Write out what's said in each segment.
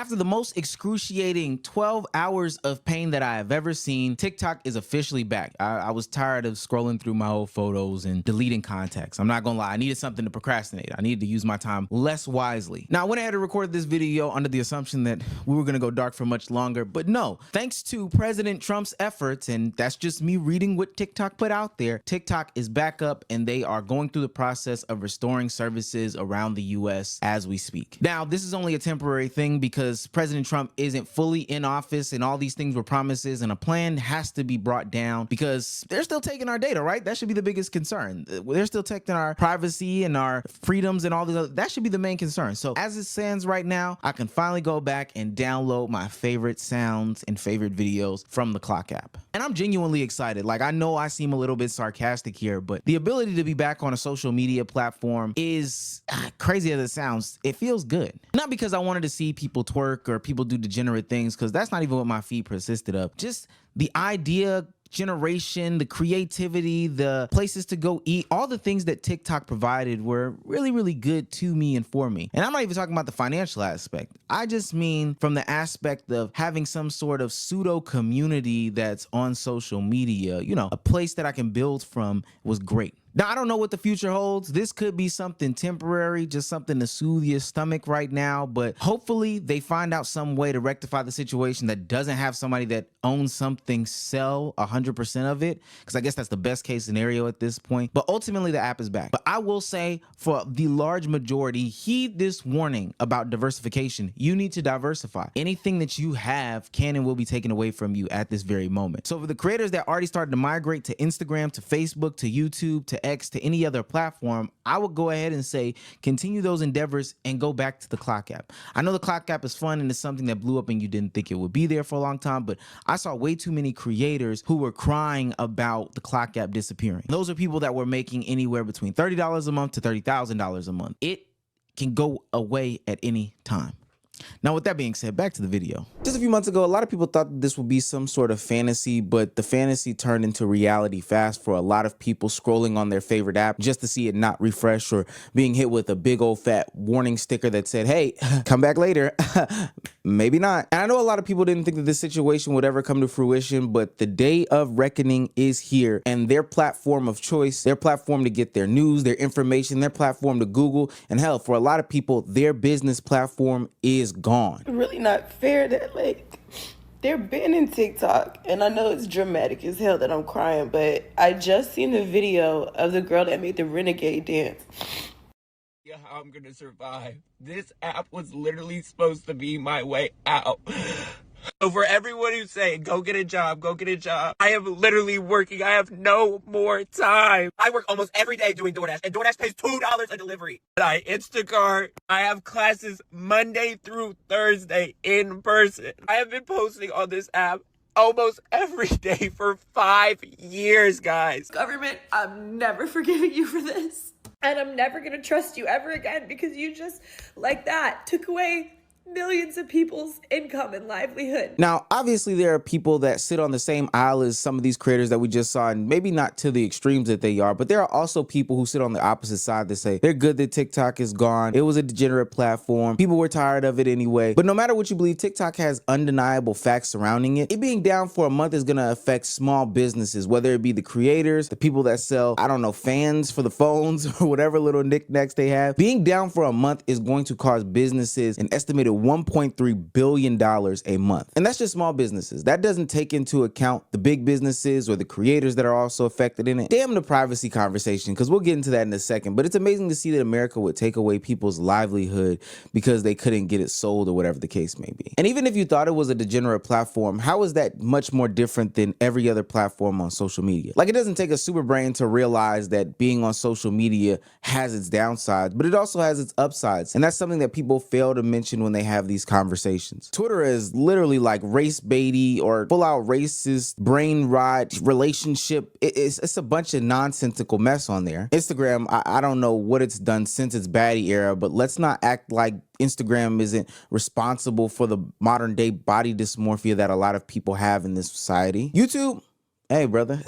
After the most excruciating 12 hours of pain that I have ever seen, TikTok is officially back. I was tired of scrolling through my old photos and deleting contacts. I'm not gonna lie, I needed something to procrastinate. I needed to use my time less wisely. Now, I went ahead and recorded this video under the assumption that we were gonna go dark for much longer, but no. Thanks to President Trump's efforts, and that's just me reading what TikTok put out there, TikTok is back up and they are going through the process of restoring services around the US as we speak. Now, this is only a temporary thing because President Trump isn't fully in office and all these things were promises, and a plan has to be brought down because they're still taking our data, right? That should be the biggest concern. They're still taking our privacy and our freedoms and all this other, that should be the main concern. So as it stands right now, I can finally go back and download my favorite sounds and favorite videos from the Clock app. And I'm genuinely excited. Like, I know I seem a little bit sarcastic here, but the ability to be back on a social media platform is, crazy as it sounds, it feels good. Not because I wanted to see people twerk or people do degenerate things, because that's not even what my feed persisted of. Just the idea generation, the creativity, the places to go eat, all the things that TikTok provided were really, really good to me and for me. And I'm not even talking about the financial aspect. I just mean from the aspect of having some sort of pseudo community that's on social media, you know, a place that I can build from was great. Now, I don't know what the future holds. This could be something temporary, just something to soothe your stomach right now, but hopefully they find out some way to rectify the situation that doesn't have somebody that owns something sell 100% of it, because I guess that's the best case scenario at this point. But ultimately, the app is back. But I will say, for the large majority, heed this warning about diversification. You need to diversify. Anything that you have can and will be taken away from you at this very moment. So for the creators that already started to migrate to Instagram, to Facebook, to YouTube, to X, to any other platform, I would go ahead and say continue those endeavors and go back to the Clock app. I know the Clock app is fun and it's something that blew up and you didn't think it would be there for a long time, but I saw way too many creators who were crying about the Clock app disappearing. Those are people that were making anywhere between $30 a month to $30,000 a month. It can go away at any time. Now, with that being said, back to the video. Just a few months ago, a lot of people thought that this would be some sort of fantasy, but the fantasy turned into reality fast for a lot of people scrolling on their favorite app just to see it not refresh, or being hit with a big old fat warning sticker that said, hey, come back later. Maybe not. And I know a lot of people didn't think that this situation would ever come to fruition, but the day of reckoning is here, and their platform of choice, their platform to get their news, their information, their platform to Google, and hell, for a lot of people, their business platform is gone. Really not fair that, like, they're banning TikTok, and I know it's dramatic as hell that I'm crying, but I just seen the video of the girl that made the renegade dance. Yeah, how I'm gonna survive. This app was literally supposed to be my way out. So for everyone who's saying, go get a job, I am literally working. I have no more time. I work almost every day doing DoorDash, and DoorDash pays $2 a delivery. I Instacart. I have classes Monday through Thursday in person. I have been posting on this app almost every day for 5 years, guys. Government, I'm never forgiving you for this. And I'm never gonna trust you ever again, because you just, like that, took away millions of people's income and livelihood. Now, obviously, there are people that sit on the same aisle as some of these creators that we just saw, and maybe not to the extremes that they are, but there are also people who sit on the opposite side that say they're good that TikTok is gone. It was a degenerate platform. People were tired of it anyway. But no matter what you believe, TikTok has undeniable facts surrounding it. It being down for a month is going to affect small businesses, whether it be the creators, the people that sell, I don't know, fans for the phones or whatever little knickknacks they have. Being down for a month is going to cause businesses an estimated $1.3 billion a month. And that's just small businesses. That doesn't take into account the big businesses or the creators that are also affected in it. Damn the privacy conversation, because we'll get into that in a second. But it's amazing to see that America would take away people's livelihood because they couldn't get it sold or whatever the case may be. And even if you thought it was a degenerate platform, how is that much more different than every other platform on social media? Like, it doesn't take a super brain to realize that being on social media has its downsides, but it also has its upsides. And that's something that people fail to mention when they have these conversations. Twitter is literally like race baity or full out racist brain rot relationship. It's a bunch of nonsensical mess on there. Instagram, I don't know what it's done since its baddie era, but let's not act like Instagram isn't responsible for the modern day body dysmorphia that a lot of people have in this society. YouTube, hey brother.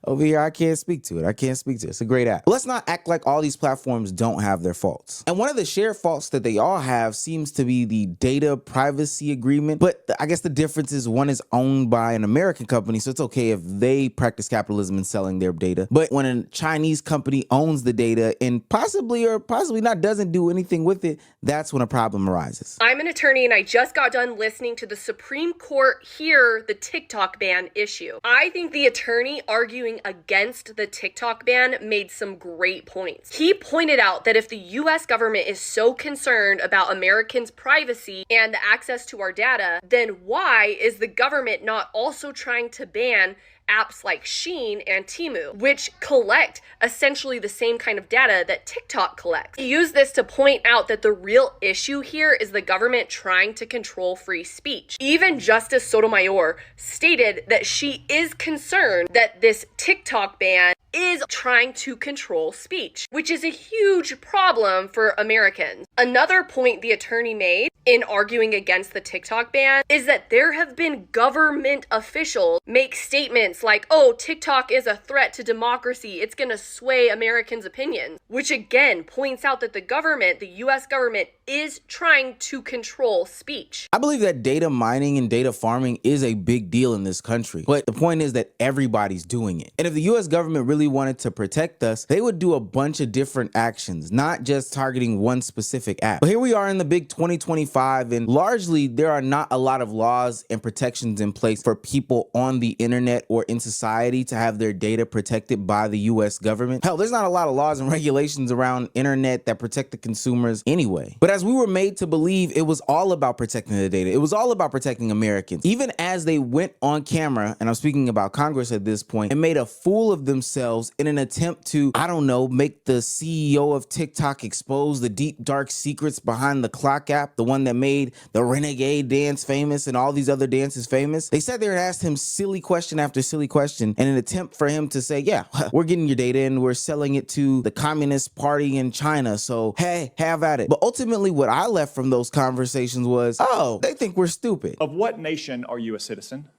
over here, I can't speak to it. I can't speak to it. It's a great app. But let's not act like all these platforms don't have their faults. And one of the shared faults that they all have seems to be the data privacy agreement. But I guess the difference is one is owned by an American company, so it's okay if they practice capitalism in selling their data. But when a Chinese company owns the data and possibly or possibly not doesn't do anything with it, that's when a problem arises. I'm an attorney and I just got done listening to the Supreme Court hear the TikTok ban issue. I think the attorney arguing against the TikTok ban made some great points. He pointed out that if the US government is so concerned about Americans' privacy and the access to our data, then why is the government not also trying to ban apps like Shein and Temu, which collect essentially the same kind of data that TikTok collects? He used this to point out that the real issue here is the government trying to control free speech. Even Justice Sotomayor stated that she is concerned that this TikTok ban is trying to control speech, which is a huge problem for Americans. Another point the attorney made in arguing against the TikTok ban is that there have been government officials make statements like, oh, TikTok is a threat to democracy, it's gonna sway Americans' opinions, which again points out that the government, the US government, is trying to control speech. I believe that data mining and data farming is a big deal in this country, but the point is that everybody's doing it. And if the US government really wanted to protect us, they would do a bunch of different actions, not just targeting one specific app. But here we are in the big 2025, and largely there are not a lot of laws and protections in place for people on the internet or in society to have their data protected by the US government. Hell, there's not a lot of laws and regulations around internet that protect the consumers anyway. But as we were made to believe, it was all about protecting the data. It was all about protecting Americans. Even as they went on camera, and I'm speaking about Congress at this point, and made a fool of themselves in an attempt to, I don't know, make the CEO of TikTok expose the deep, dark secrets behind the Clock app, the one that made the Renegade dance famous and all these other dances famous. They sat there and asked him silly question after silly question in an attempt for him to say, yeah, we're getting your data and we're selling it to the Communist Party in China, so hey, have at it. But ultimately what I left from those conversations was, oh, they think we're stupid. Of what nation are you a citizen?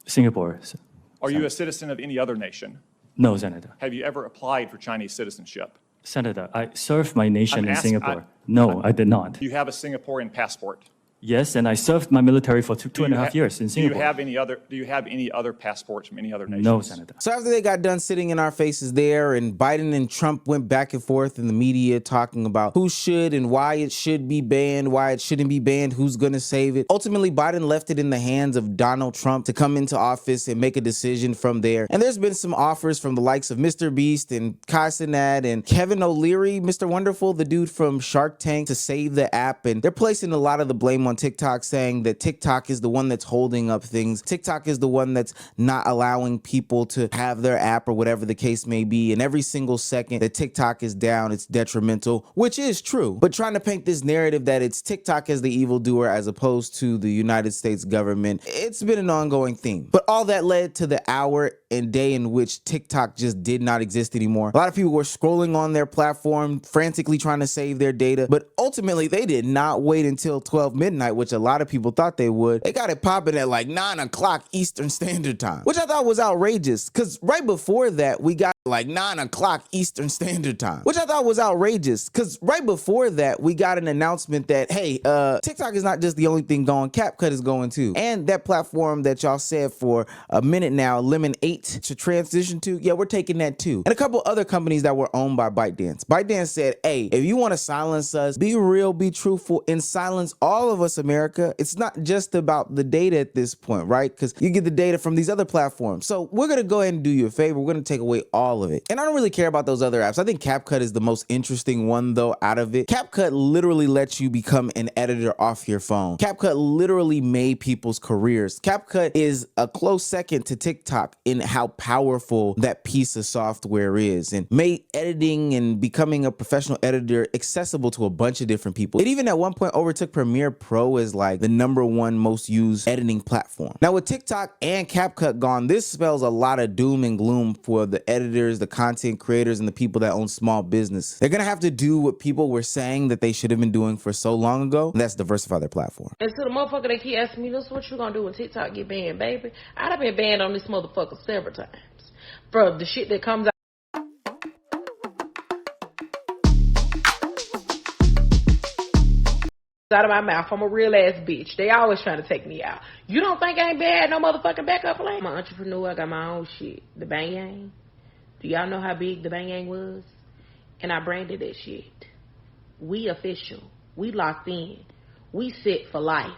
Singapore. Are you a citizen of any other nation? No, Senator. Have you ever applied for Chinese citizenship? Senator, I served my nation in asking- Singapore. No, I did not. Do you have a Singaporean passport? Yes, and I served my military for two and a you half years in Do Singapore. you have any other passports from any other nations? No, Senator. So after they got done sitting in our faces there, and Biden and Trump went back and forth in the media talking about who should and why it should be banned, why it shouldn't be banned, who's going to save it. Ultimately, Biden left it in the hands of Donald Trump to come into office and make a decision from there. And there's been some offers from the likes of Mr. Beast and Kai Cenat and Kevin O'Leary, Mr. Wonderful, the dude from Shark Tank, to save the app. And they're placing a lot of the blame on TikTok, saying that TikTok is the one that's holding up things. TikTok is the one that's not allowing people to have their app or whatever the case may be. And every single second that TikTok is down, it's detrimental, which is true. But trying to paint this narrative that it's TikTok as the evildoer as opposed to the United States government, it's been an ongoing theme. But all that led to the hour and day in which TikTok just did not exist anymore. A lot of people were scrolling on their platform, frantically trying to save their data. But ultimately, they did not wait until 12 midnight, which a lot of people thought they would. They got it popping at like 9 o'clock Eastern Standard Time, which I thought was outrageous, because right before that, we got like 9 o'clock Eastern Standard Time, which I thought was outrageous, because right before that, we got an announcement that, hey, TikTok is not just the only thing going, CapCut is going too. And that platform that y'all said for a minute now, Lemon 8 to transition to, yeah, we're taking that too. And a couple other companies that were owned by ByteDance. ByteDance said, hey, if you want to silence us, be real, be truthful, and silence all of us, America. It's not just about the data at this point, right? Because you get the data from these other platforms. So we're going to go ahead and do you a favor. We're going to take away all of it. And I don't really care about those other apps. I think CapCut is the most interesting one, though, out of it. CapCut literally lets you become an editor off your phone. CapCut literally made people's careers. CapCut is a close second to TikTok in how powerful that piece of software is, and made editing and becoming a professional editor accessible to a bunch of different people. It even at one point overtook Premiere Pro as like the #1 most used editing platform. Now with TikTok and CapCut gone, this spells a lot of doom and gloom for the editors, the content creators, and the people that own small business. They're gonna have to do what people were saying that they should have been doing for so long ago, and that's diversify their platform. And to the motherfucker that keep asking me, this what you gonna do when TikTok get banned, baby? I'd have been banned on this motherfucker several times. for the shit that comes out of my mouth. I'm a real ass bitch. They always trying to take me out. You don't think I ain't bad no motherfucking backup plan? I'm an entrepreneur. I got my own shit. The Bang Yang. Do y'all know how big the Bang Yang was? And I branded that shit. We official. We locked in. We set for life.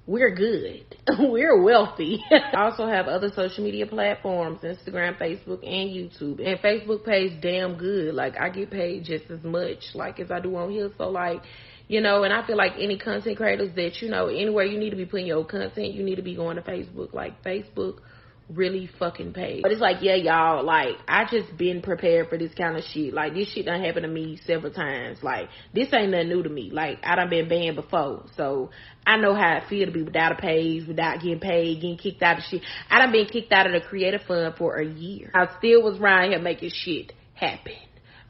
We're good. We're wealthy. I also have other social media platforms, Instagram, Facebook, and YouTube. And Facebook pays damn good. Like, I get paid just as much, like, as I do on here. So, like, you know, and I feel like any content creators that, you know, anywhere you need to be putting your content, you need to be going to Facebook. Like, Facebook really fucking pays. But it's like, yeah, y'all, like, I just been prepared for this kind of shit. Like, this shit done happened to me several times. Like, this ain't nothing new to me. Like, I done been banned before. So, I know how it feel to be without a page, without getting paid, getting kicked out of shit. I done been kicked out of the Creative Fund for a year. I still was around here making shit happen.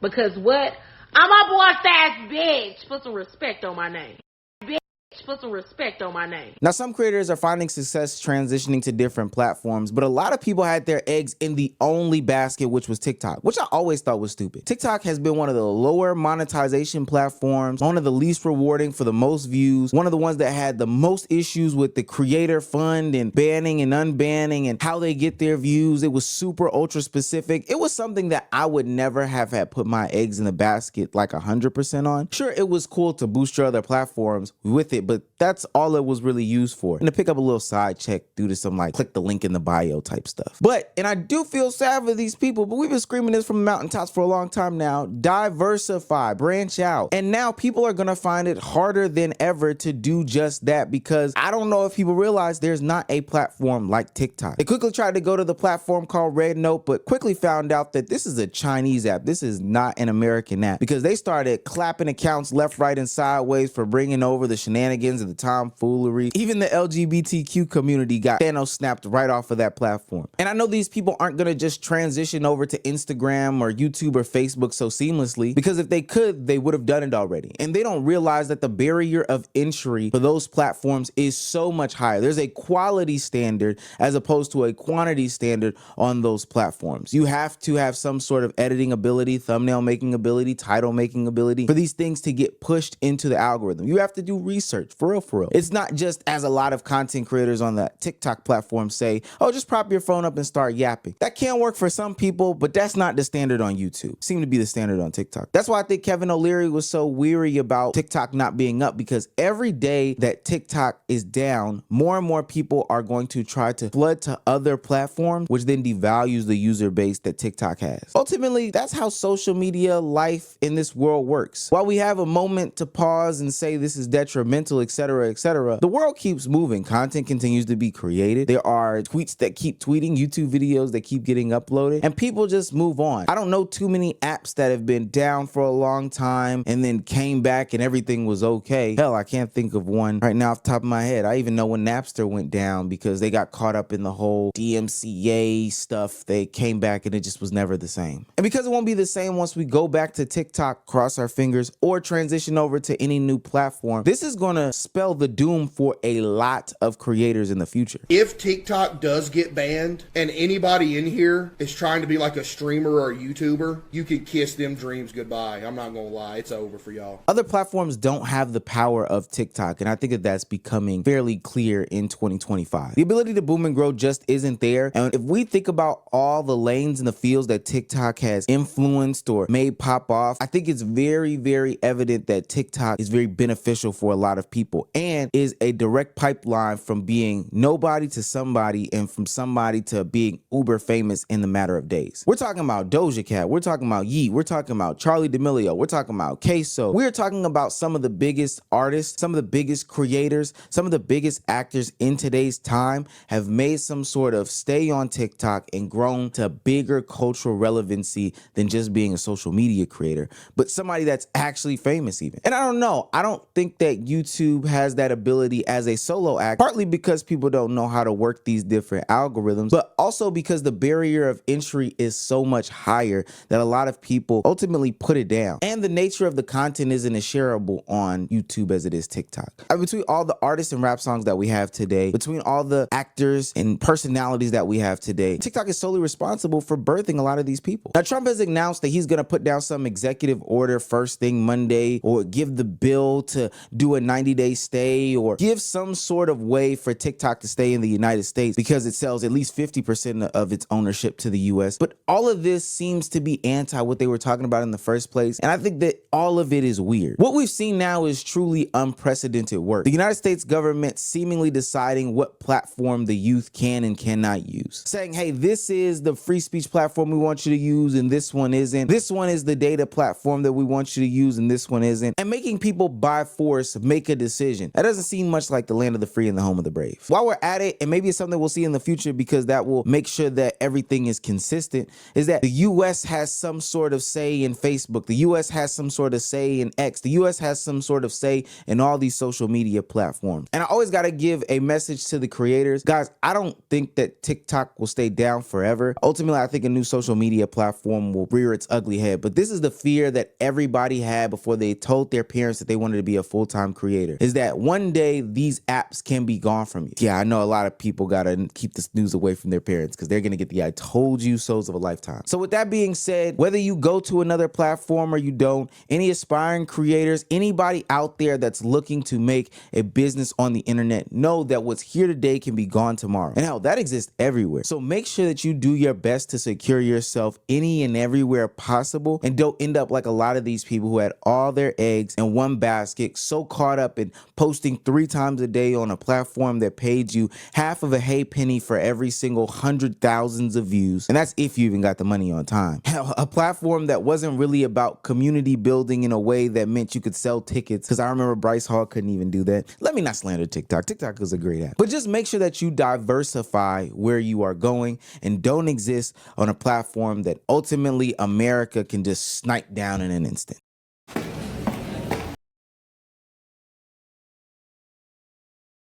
Because what? I'm a boss ass bitch. Put some respect on my name. Bitch, put some respect on my name. Now, some creators are finding success transitioning to different platforms, but a lot of people had their eggs in the only basket, which was TikTok, which I always thought was stupid. TikTok has been one of the lower monetization platforms, one of the least rewarding for the most views, one of the ones that had the most issues with the creator fund and banning and unbanning and how they get their views. It was super ultra specific. It was something that I would never have had put my eggs in the basket like 100% on. Sure, it was cool to boost your other platforms with it, but that's all it was really used for. And to pick up a little side check due to some like click the link in the bio type stuff. But, and I do feel sad for these people, but we've been screaming this from the mountaintops for a long time now. Diversify, branch out. And now people are gonna find it harder than ever to do just that, because I don't know if people realize there's not a platform like TikTok. They quickly tried to go to the platform called Red Note, but quickly found out that this is a Chinese app. This is not an American app, because they started clapping accounts left, right, and sideways for bringing over the shenanigans and the tomfoolery. Even the LGBTQ community got Thanos snapped right off of that platform. And I know these people aren't gonna just transition over to Instagram or YouTube or Facebook so seamlessly, because if they could, they would have done it already. And they don't realize that the barrier of entry for those platforms is so much higher. There's a quality standard as opposed to a quantity standard on those platforms. You have to have some sort of editing ability, thumbnail making ability, title making ability for these things to get pushed into the algorithm. You have to do research, for real. It's not just as a lot of content creators on the TikTok platform say, oh, just prop your phone up and start yapping. That can work for some people, but that's not the standard on YouTube. It seemed to be the standard on TikTok. That's why I think Kevin O'Leary was so weary about TikTok not being up, because every day that TikTok is down, more and more people are going to try to flood to other platforms, which then devalues the user base that TikTok has. Ultimately, that's how social media life in this world works. While we have a moment to pause and say this is detrimental, etc., etc., the world keeps moving. Content continues to be created. There are tweets that keep tweeting, YouTube videos that keep getting uploaded, and people just move on. I don't know too many apps that have been down for a long time and then came back and everything was okay. Hell, I can't think of one right now off the top of my head. I even know when Napster went down because they got caught up in the whole DMCA stuff. They came back and it just was never the same. And because it won't be the same once we go back to TikTok, cross our fingers, or transition over to any new platform, this is going to spell the doom for a lot of creators in the future. If TikTok does get banned and anybody in here is trying to be like a streamer or a YouTuber, you could kiss them dreams goodbye. I'm not gonna lie, it's over for y'all. Other platforms don't have the power of TikTok, and I think that that's becoming fairly clear in 2025. The ability to boom and grow just isn't there, and if we think about all the lanes and the fields that TikTok has influenced or made pop off, I think it's very, very evident that TikTok is very beneficial for a lot of people and is a direct pipeline from being nobody to somebody and from somebody to being uber famous in the matter of days. We're talking about Doja Cat, we're talking about Yee, we're talking about Charlie D'Amelio, we're talking about Queso. We're talking about some of the biggest artists, some of the biggest creators, some of the biggest actors in today's time have made some sort of stay on TikTok and grown to bigger cultural relevancy than just being a social media creator, but somebody that's actually famous even. And I don't know, I don't think that YouTube YouTube has that ability as a solo act, partly because people don't know how to work these different algorithms, but also because the barrier of entry is so much higher that a lot of people ultimately put it down. And the nature of the content isn't as shareable on YouTube as it is TikTok. Between all the artists and rap songs that we have today, between all the actors and personalities that we have today, TikTok is solely responsible for birthing a lot of these people. Now, Trump has announced that he's going to put down some executive order first thing Monday, or give the bill to do a 90-day stay, or give some sort of way for TikTok to stay in the United States because it sells at least 50% of its ownership to the US. But all of this seems to be anti what they were talking about in the first place. And I think that all of it is weird. What we've seen now is truly unprecedented work. The United States government seemingly deciding what platform the youth can and cannot use. Saying, hey, this is the free speech platform we want you to use and this one isn't. This one is the data platform that we want you to use and this one isn't. And making people by force make a decision. That doesn't seem much like the land of the free and the home of the brave. While we're at it, and maybe it's something we'll see in the future because that will make sure that everything is consistent, is that the US has some sort of say in Facebook. The US has some sort of say in X. The US has some sort of say in all these social media platforms. And I always got to give a message to the creators. Guys, I don't think that TikTok will stay down forever. Ultimately, I think a new social media platform will rear its ugly head. But this is the fear that everybody had before they told their parents that they wanted to be a full-time creator, is that one day these apps can be gone from you. Yeah, I know a lot of people got to keep this news away from their parents because they're going to get the I told you so's of a lifetime. So with that being said, whether you go to another platform or you don't, any aspiring creators, anybody out there that's looking to make a business on the internet, know that what's here today can be gone tomorrow. And hell, that exists everywhere. So make sure that you do your best to secure yourself any and everywhere possible, and don't end up like a lot of these people who had all their eggs in one basket, so caught up in posting 3 times a day on a platform that paid you half of a hay penny for every single 100,000s of views. And that's if you even got the money on time. Hell, a platform that wasn't really about community building in a way that meant you could sell tickets, because I remember Bryce Hall couldn't even do that. Let me not slander TikTok. TikTok is a great app. But just make sure that you diversify where you are going and don't exist on a platform that ultimately America can just snipe down in an instant.